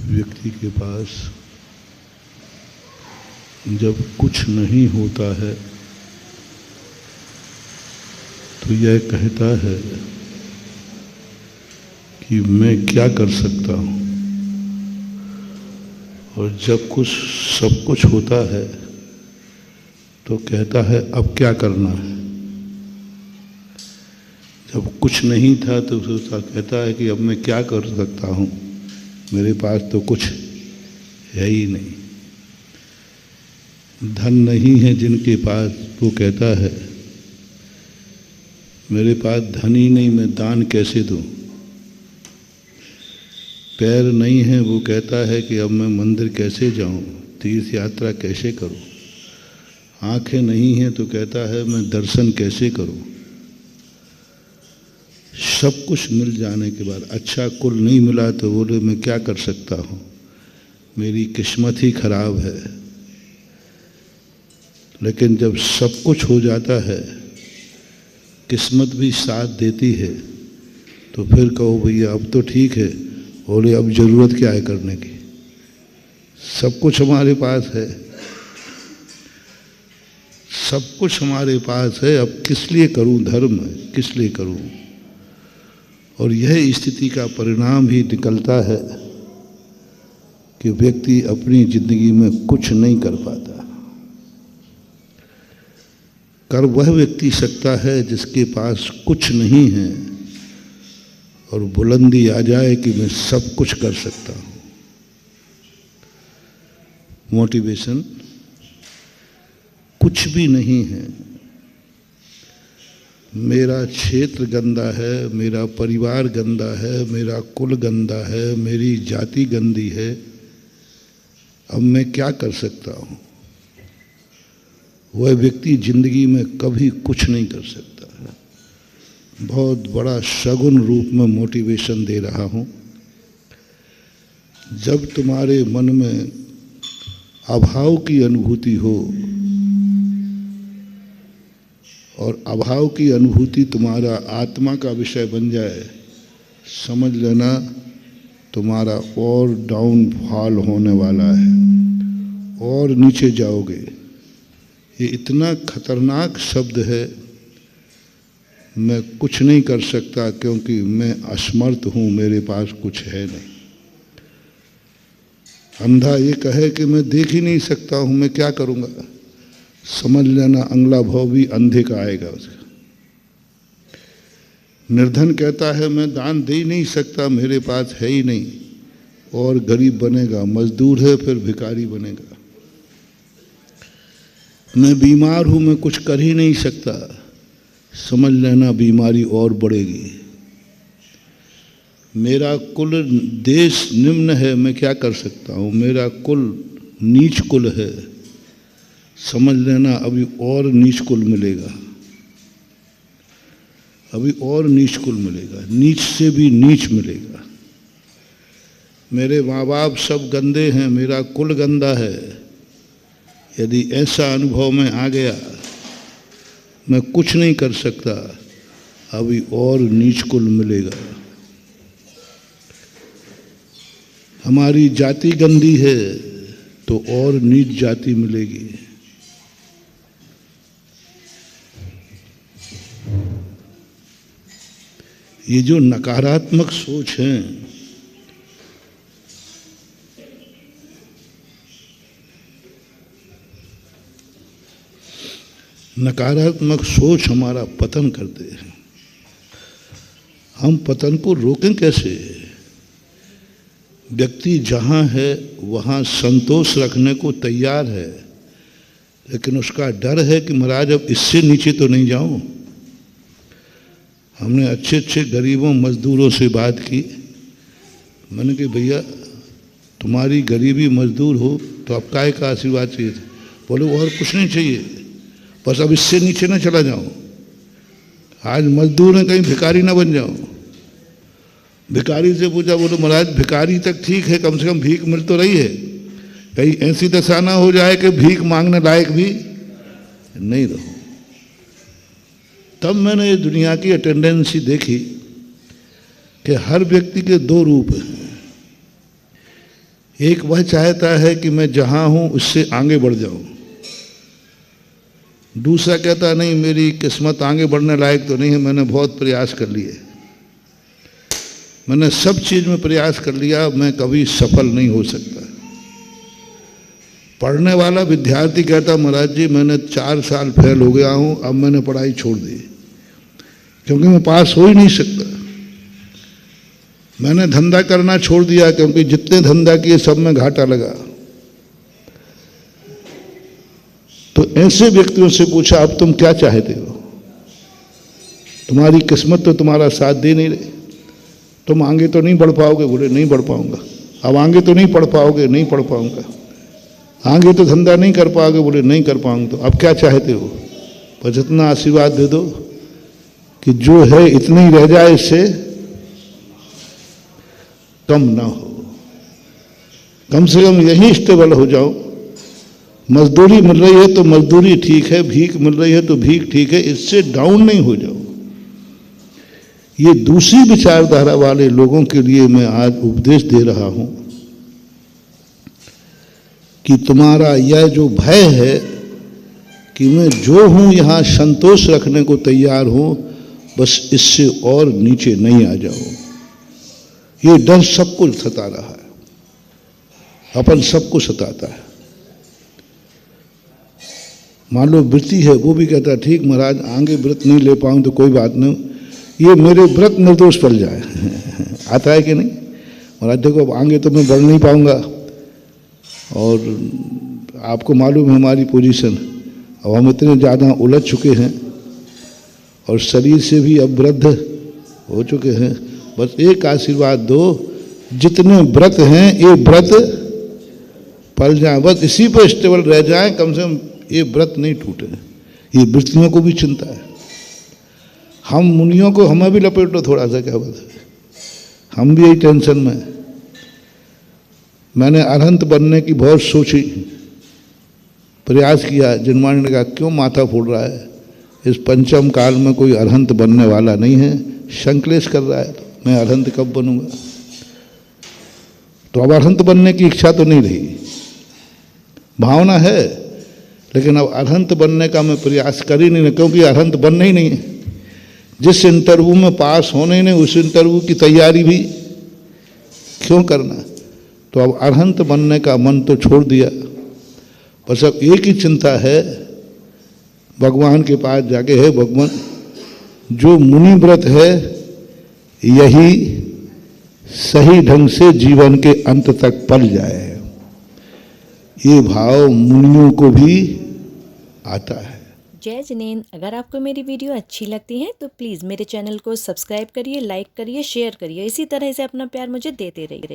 व्यक्ति के पास जब कुछ नहीं होता है तो यह कहता है कि मैं क्या कर सकता हूँ, और जब सब कुछ होता है तो कहता है अब क्या करना है। जब कुछ नहीं था तो सोचता कहता है कि अब मैं क्या कर सकता हूँ, मेरे पास तो कुछ है ही नहीं। धन नहीं है जिनके पास, वो कहता है मेरे पास धन ही नहीं, मैं दान कैसे दूँ। पैर नहीं है, वो कहता है कि अब मैं मंदिर कैसे जाऊँ, तीर्थ यात्रा कैसे करूँ। आँखें नहीं हैं तो कहता है मैं दर्शन कैसे करूँ। सब कुछ मिल जाने के बाद अच्छा कुल नहीं मिला तो बोले मैं क्या कर सकता हूँ, मेरी किस्मत ही खराब है। लेकिन जब सब कुछ हो जाता है, किस्मत भी साथ देती है, तो फिर कहो भैया अब तो ठीक है, बोले अब ज़रूरत क्या है करने की, सब कुछ हमारे पास है, सब कुछ हमारे पास है, अब किस लिए करूं धर्म, किस लिए करूं। और यह स्थिति का परिणाम ही निकलता है कि व्यक्ति अपनी जिंदगी में कुछ नहीं कर पाता। कर वह व्यक्ति सकता है जिसके पास कुछ नहीं है और बुलंदी आ जाए कि मैं सब कुछ कर सकता हूँ। मोटिवेशन कुछ भी नहीं है, मेरा क्षेत्र गंदा है, मेरा परिवार गंदा है, मेरा कुल गंदा है, मेरी जाति गंदी है, अब मैं क्या कर सकता हूँ। वह व्यक्ति जिंदगी में कभी कुछ नहीं कर सकता। बहुत बड़ा सगुन रूप में मोटिवेशन दे रहा हूँ। जब तुम्हारे मन में अभाव की अनुभूति हो और अभाव की अनुभूति तुम्हारा आत्मा का विषय बन जाए, समझ लेना तुम्हारा और डाउनफॉल होने वाला है, और नीचे जाओगे। ये इतना खतरनाक शब्द है, मैं कुछ नहीं कर सकता क्योंकि मैं असमर्थ हूँ, मेरे पास कुछ है नहीं। अंधा ये कहे कि मैं देख ही नहीं सकता हूँ, मैं क्या करूँगा, समझ लेना अगला भाव भी अंधे का आएगा उसका। निर्धन कहता है मैं दान दे ही नहीं सकता, मेरे पास है ही नहीं, और गरीब बनेगा, मजदूर है फिर भिखारी बनेगा। मैं बीमार हूँ, मैं कुछ कर ही नहीं सकता, समझ लेना बीमारी और बढ़ेगी। मेरा कुल देश निम्न है, मैं क्या कर सकता हूँ, मेरा कुल नीच कुल है, समझ लेना अभी और नीच कुल मिलेगा, अभी और नीच कुल मिलेगा, नीच से भी नीच मिलेगा। मेरे माँ बाप सब गंदे हैं, मेरा कुल गंदा है, यदि ऐसा अनुभव में आ गया मैं कुछ नहीं कर सकता, अभी और नीच कुल मिलेगा। हमारी जाति गंदी है तो और नीच जाति मिलेगी। ये जो नकारात्मक सोच है, नकारात्मक सोच हमारा पतन करते हैं। हम पतन को रोकें कैसे। व्यक्ति जहाँ है वहाँ संतोष रखने को तैयार है, लेकिन उसका डर है कि महाराज अब इससे नीचे तो नहीं जाऊँ। हमने अच्छे अच्छे गरीबों मजदूरों से बात की, मैंने कहा भैया तुम्हारी गरीबी मजदूर हो तो अब काय का आशीर्वाद चाहिए। बोले और कुछ नहीं चाहिए, बस अब इससे नीचे ना चला जाऊं, आज मजदूर है कहीं भिखारी ना बन जाऊं। भिखारी से पूछा, बोले महाराज भिखारी तक ठीक है, कम से कम भीख मिल तो रही है, कहीं ऐसी दशा ना हो जाए कि भीख मांगने लायक भी नहीं रहो। तब मैंने दुनिया की टेंडेंसी देखी कि हर व्यक्ति के दो रूप हैं। एक वह चाहता है कि मैं जहाँ हूँ उससे आगे बढ़ जाऊँ, दूसरा कहता नहीं मेरी किस्मत आगे बढ़ने लायक तो नहीं है, मैंने बहुत प्रयास कर लिए, मैंने सब चीज़ में प्रयास कर लिया, मैं कभी सफल नहीं हो सकता। पढ़ने वाला विद्यार्थी कहता महाराज जी मैंने 4 साल फेल हो गया हूँ, अब मैंने पढ़ाई छोड़ दी क्योंकि मैं पास हो ही नहीं सकता। मैंने धंधा करना छोड़ दिया क्योंकि जितने धंधा किए सब में घाटा लगा। तो ऐसे व्यक्तियों से पूछा अब तुम क्या चाहते हो, तुम्हारी किस्मत तो तुम्हारा साथ दे नहीं रही, तुम आगे तो नहीं बढ़ पाओगे, बोले नहीं बढ़ पाऊंगा। अब आगे तो नहीं पढ़ पाओगे, नहीं पढ़ पाऊंगा। आगे तो धंधा नहीं कर पाओगे, बोले नहीं कर पाऊंगा। तो अब क्या चाहते हो, बस इतना आशीर्वाद दे दो कि जो है इतनी ही रह जाए, इससे कम ना हो, कम से कम यही स्टेबल हो जाओ। मजदूरी मिल रही है तो मजदूरी ठीक है, भीख मिल रही है तो भीख ठीक है, इससे डाउन नहीं हो जाओ। ये दूसरी विचारधारा वाले लोगों के लिए मैं आज उपदेश दे रहा हूं कि तुम्हारा यह जो भय है कि मैं जो हूं यहां संतोष रखने को तैयार हूं, बस इससे और नीचे नहीं आ जाओ। ये डर सबको सता रहा है, अपन सबको सताता है। मान लो व्रती है, वो भी कहता है ठीक महाराज आगे व्रत नहीं ले पाऊँ तो कोई बात नहीं, ये मेरे व्रत निर्दोष पल जाए। आता है कि नहीं, महाराज देखो अब आगे तो मैं बढ़ नहीं पाऊंगा, और आपको मालूम है हमारी पोजीशन, अब हम इतने ज़्यादा उलझ चुके हैं और शरीर से भी अब वृद्ध हो चुके हैं। बस एक आशीर्वाद दो, जितने व्रत हैं ये व्रत पल जाए, बस इसी पर स्टेबल रह जाए, कम से कम ये व्रत नहीं टूटे। ये वृत्तियों को भी चिंता है, हम मुनियों को हमें भी लपेट लो थोड़ा सा, क्या बात है, हम भी यही टेंशन में। मैंने अरहंत बनने की बहुत सोची, प्रयास किया। जिनवाणी ने कहा क्यों माथा फोड़ रहा है, इस पंचम काल में कोई अरहंत बनने वाला नहीं है, संकलेश कर रहा है, मैं अरहंत कब बनूंगा। तो अब अरहंत बनने की इच्छा तो नहीं रही, भावना है, लेकिन अब अरहंत बनने का मैं प्रयास कर ही नहीं, क्योंकि अरहंत बनना ही नहीं है। जिस इंटरव्यू में पास होने ही नहीं, उस इंटरव्यू की तैयारी भी क्यों करना। तो अब अरहंत बनने का मन तो छोड़ दिया, बस अब एक ही चिंता है, भगवान के पास जाके है भगवान जो मुनि व्रत है यही सही ढंग से जीवन के अंत तक पल जाए, ये भाव मुनियों को भी आता है। जय जिनेंद्र, अगर आपको मेरी वीडियो अच्छी लगती है तो प्लीज़ मेरे चैनल को सब्सक्राइब करिए, लाइक करिए, शेयर करिए। इसी तरह से अपना प्यार मुझे देते रहिए।